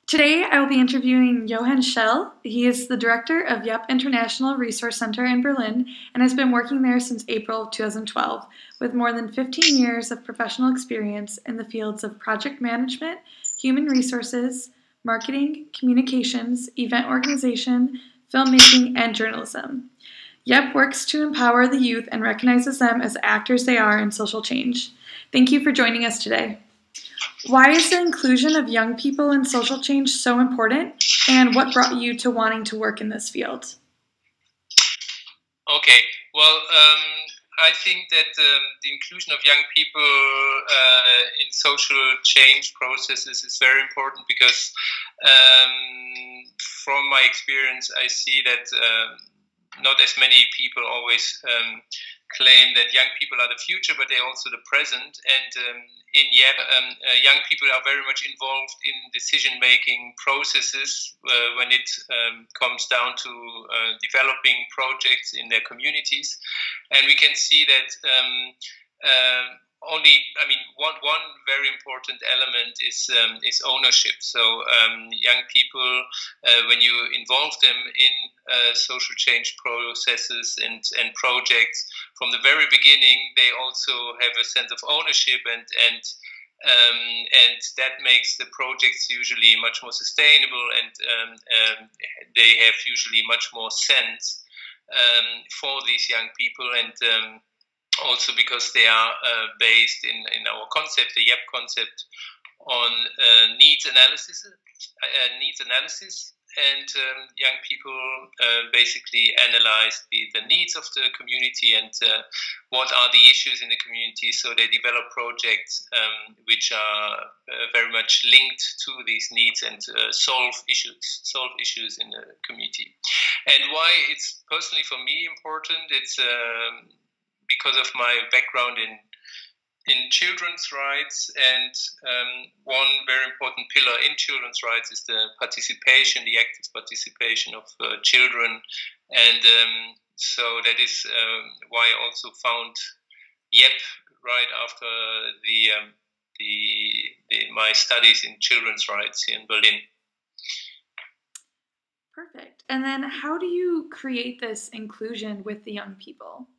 Today, I will be interviewing Jochen Schell. He is the director of YEPP International Resource Center in Berlin and has been working there since April of 2012, with more than 15 years of professional experience in the fields of project management, human resources, marketing, communications, event organization, filmmaking, and journalism. YEPP works to empower the youth and recognizes them as actors they are in social change. Thank you for joining us today. Why is the inclusion of young people in social change so important, and what brought you to wanting to work in this field? Okay, well, I think that the inclusion of young people in social change processes is very important because from my experience, I see that not as many people always claim that young people are the future, but they're also the present. And in YEPP, young people are very much involved in decision-making processes when it comes down to developing projects in their communities. And we can see that one very important element is ownership. So young people, when you involve them in social change processes and projects, from the very beginning, they also have a sense of ownership, and that makes the projects usually much more sustainable, and they have usually much more sense for these young people, and also because they are based in our concept, the YEPP concept, on needs analysis, and young people basically analyze the needs of the community and what are the issues in the community. So they develop projects which are very much linked to these needs and solve issues in the community. And why it's personally for me important, it's because of my background in children's rights, and one very important pillar in children's rights is the participation, the active participation of children, and so that is why I also found YEPP right after my studies in children's rights here in Berlin. Perfect. And then how do you create this inclusion with the young people?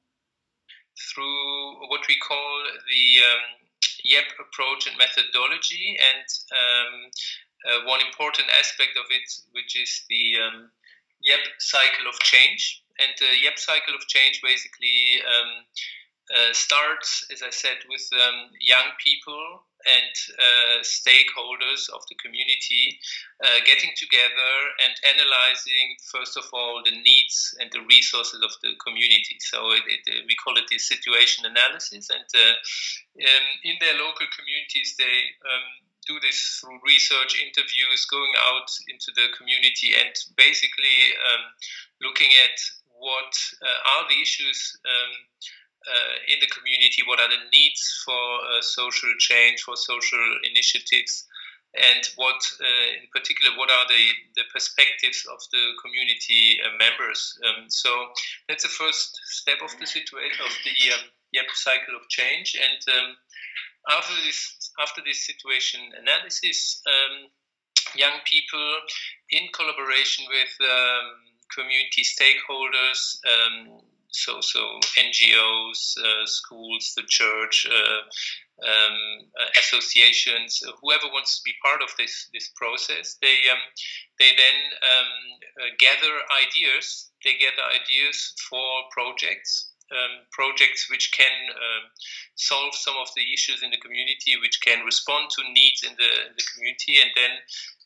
Through what we call the YEPP approach and methodology, and one important aspect of it, which is the YEPP cycle of change. And the YEPP cycle of change basically starts, as I said, with young people and stakeholders of the community getting together and analyzing, first of all, the needs and the resources of the community. So we call it the situation analysis. And in their local communities, they do this through research, interviews, going out into the community and basically looking at what are the issues in the community, what are the needs for social change, for social initiatives, and what, in particular, what are the perspectives of the community members. So that's the first step of the situation of the YEPP cycle of change. And after this situation analysis, young people, in collaboration with community stakeholders, so NGOs, schools, the church, associations, whoever wants to be part of this process, they then gather ideas. They gather ideas for projects which can solve some of the issues in the community, which can respond to needs in the community, and then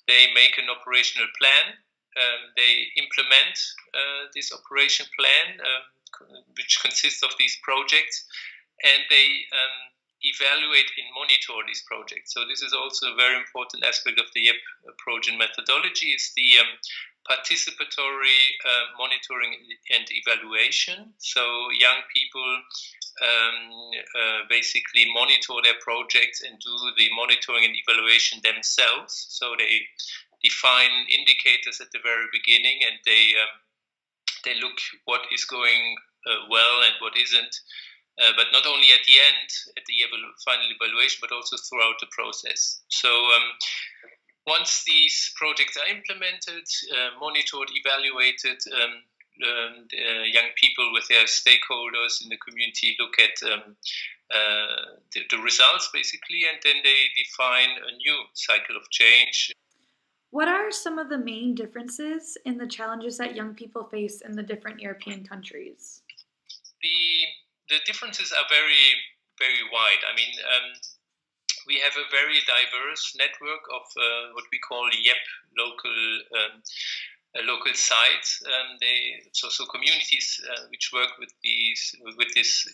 they make an operational plan. They implement this operation plan, which consists of these projects, and they evaluate and monitor these projects. So this is also a very important aspect of the YEPP approach and methodology, is the participatory monitoring and evaluation. So young people basically monitor their projects and do the monitoring and evaluation themselves. So they define indicators at the very beginning, and they look what is going well and what isn't, but not only at the end, at the final evaluation, but also throughout the process. So once these projects are implemented, monitored, evaluated, young people with their stakeholders in the community look at the results basically, and then they define a new cycle of change. What are some of the main differences in the challenges that young people face in the different European countries? The differences are very, very wide. I mean, we have a very diverse network of what we call YEPP local sites. So communities which work with this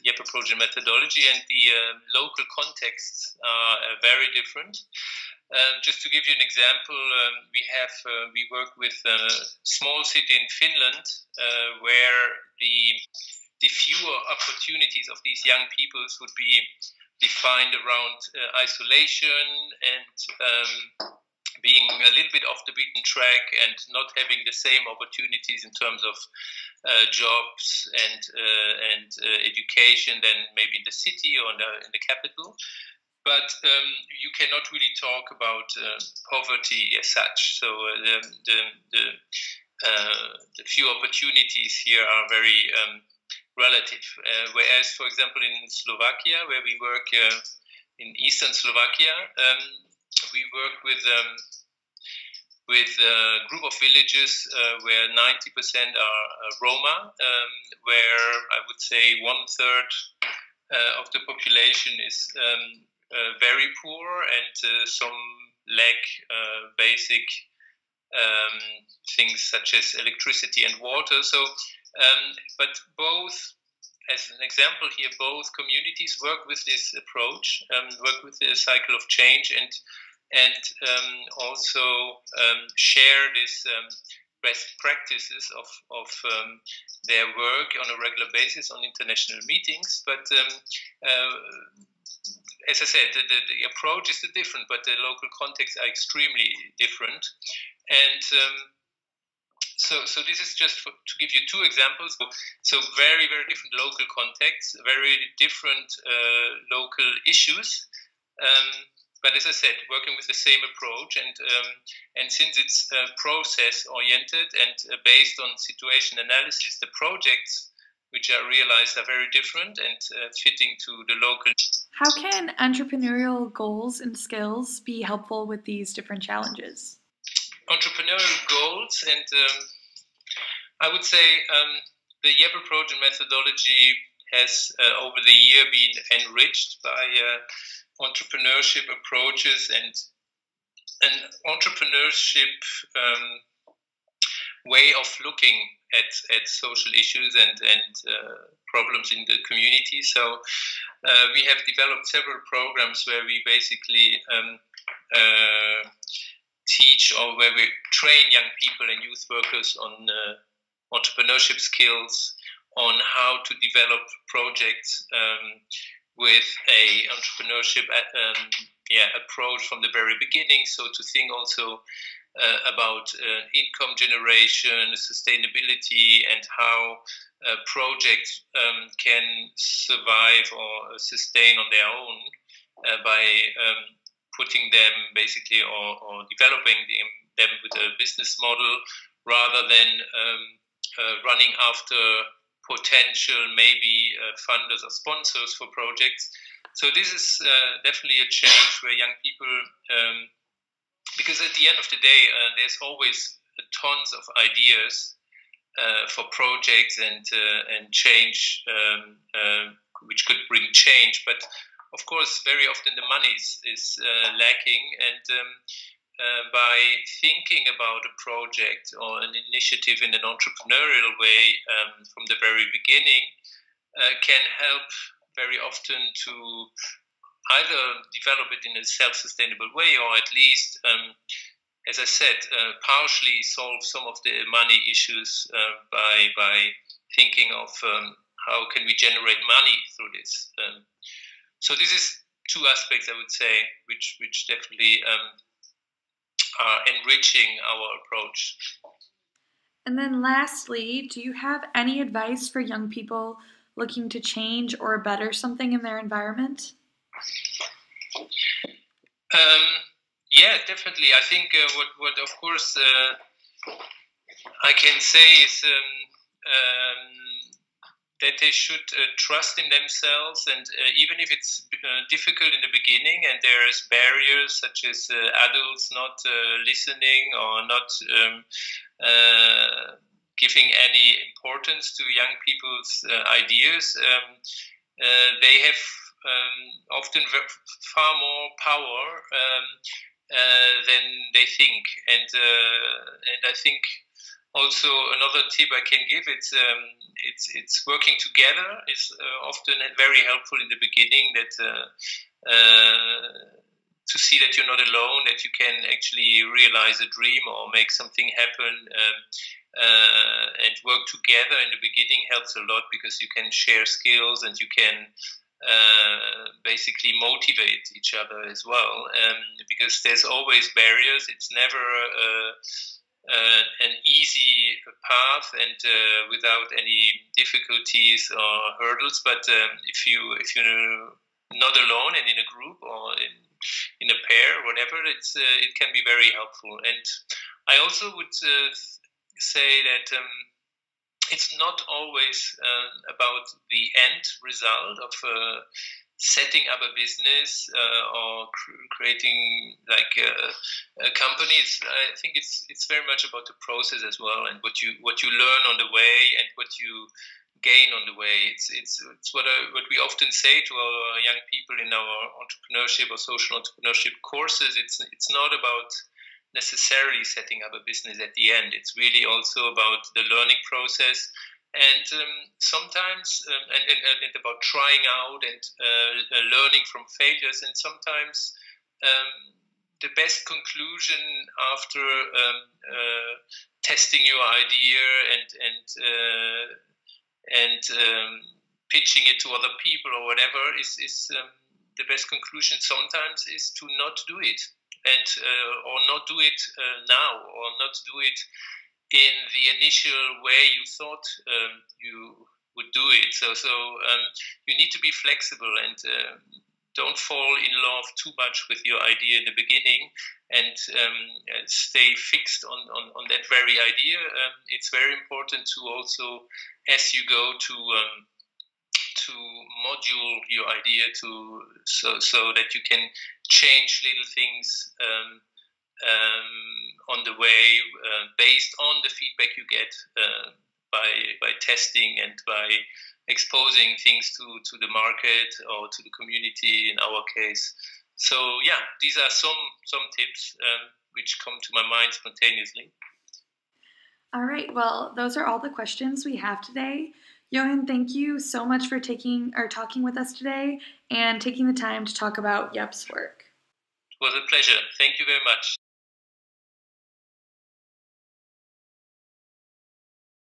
YEPP approach and methodology, and the local contexts are very different. Just to give you an example, we work with a small city in Finland where the fewer opportunities of these young peoples would be defined around isolation and being a little bit off the beaten track and not having the same opportunities in terms of jobs and education than maybe in the city or in the capital. But you cannot really talk about poverty as such. So the few opportunities here are very relative. Whereas, for example, in Slovakia, where we work in eastern Slovakia, we work with a group of villages where 90% are Roma, where I would say 1/3 of the population is very poor and some lack basic things such as electricity and water. So, but both, as an example here, both communities work with this approach, work with the cycle of change, and also share this best practices of their work on a regular basis on international meetings. But as I said, the approach is different, but the local contexts are extremely different. And so this is just to give you two examples. So very, very different local contexts, very different local issues. But as I said, working with the same approach, and since it's process oriented and based on situation analysis, the projects which are realized are very different and fitting to the local. How can entrepreneurial goals and skills be helpful with these different challenges? Entrepreneurial goals, and I would say the YEPP approach and methodology has over the year been enriched by entrepreneurship approaches and an entrepreneurship way of looking at social issues and problems in the community. So we have developed several programs where we basically teach, or where we train young people and youth workers on entrepreneurship skills, on how to develop projects with a entrepreneurship approach from the very beginning. So to think also about income generation, sustainability, and how projects can survive or sustain on their own by putting them basically or developing them with a business model rather than running after potential maybe funders or sponsors for projects. So this is definitely a change where young people, because at the end of the day, there's always tons of ideas for projects and change, which could bring change. But of course, very often the money is lacking, and by thinking about a project or an initiative in an entrepreneurial way from the very beginning can help very often to either develop it in a self-sustainable way, or at least, as I said, partially solve some of the money issues by thinking of how can we generate money through this. So this is two aspects, I would say, which definitely are enriching our approach. And then lastly, do you have any advice for young people looking to change or better something in their environment? Yeah, definitely. I think what of course I can say is that they should trust in themselves, and even if it's difficult in the beginning, and there's barriers such as adults not listening or not giving any importance to young people's ideas, they have often far more power than they think, and I think also another tip I can give, it's working together is often very helpful in the beginning, that to see that you're not alone, that you can actually realize a dream or make something happen, and work together in the beginning helps a lot, because you can share skills and you can basically motivate each other as well, because there's always barriers. It's never an easy path and without any difficulties or hurdles. But if you're not alone and in a group or in a pair, whatever, it can be very helpful. And I also would say that it's not always about the end result of setting up a business or creating like a company. I think it's very much about the process as well, and what you learn on the way and what you gain on the way. It's what we often say to our young people in our entrepreneurship or social entrepreneurship courses. It's not about necessarily setting up a business at the end. It's really also about the learning process, and sometimes and about trying out and learning from failures. And sometimes the best conclusion after testing your idea and pitching it to other people or whatever is the best conclusion sometimes is to not do it, and or not do it now, or not do it in the initial way you thought you would do it. So you need to be flexible, and don't fall in love too much with your idea in the beginning, and stay fixed on that very idea. It's very important to also, as you go, to module your idea so that you can change little things on the way, based on the feedback you get by testing and by exposing things to the market or to the community in our case. So yeah, these are some tips which come to my mind spontaneously. All right, well, those are all the questions we have today. Jochen, thank you so much for talking with us today and taking the time to talk about YEPP's work. It was a pleasure. Thank you very much.